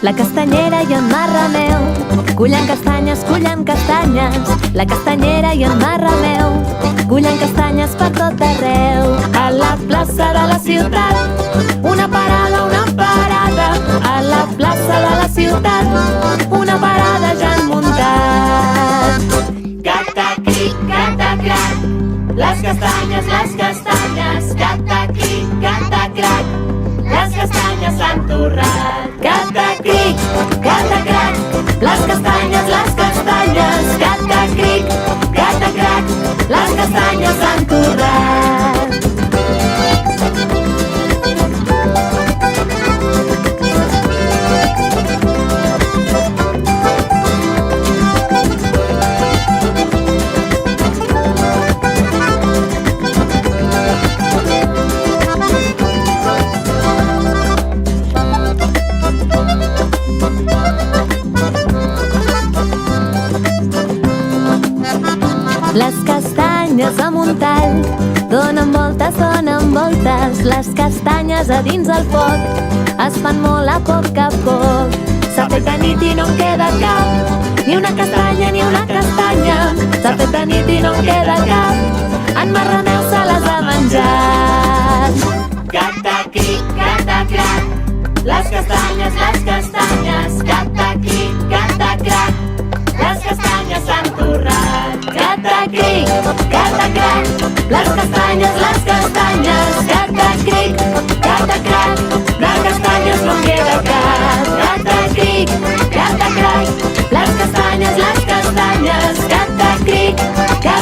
la castanyera i en Marrameu. Cullen castanyes, la castanyera i en Marrameu. Cullen castanyes per tot arreu. A la plaça de la ciutat, una parada. A la plaça de la ciutat, una parada ja han muntat. Cata-cric, cata-crac, les castanyes, cata-cric, cata-crac, les castanyes s'han torrat. Cata-cric, cata-crac, les castanyes, cata-cric, cata-crac, les castanyes s'han torrat. Les castanyes a Montall donen voltes, les castanyes a dins el foc es fan molt a poc a poc. S'ha fet de nit i no en queda cap, ni una castanya, s'ha fet de nit i no en queda cap, en Marrameu se les ha menjat. Cata-cric, cata-crac, les castanyes, cata-cric, cata-crac, les castanyes s'han torrat. Cata-cric, cata-crac, les castanyes, cata-cric, cata-crac, de castanyes no en queda cap. Cata-cric, cata-crac, les castanyes, cata-cric, cata-crac,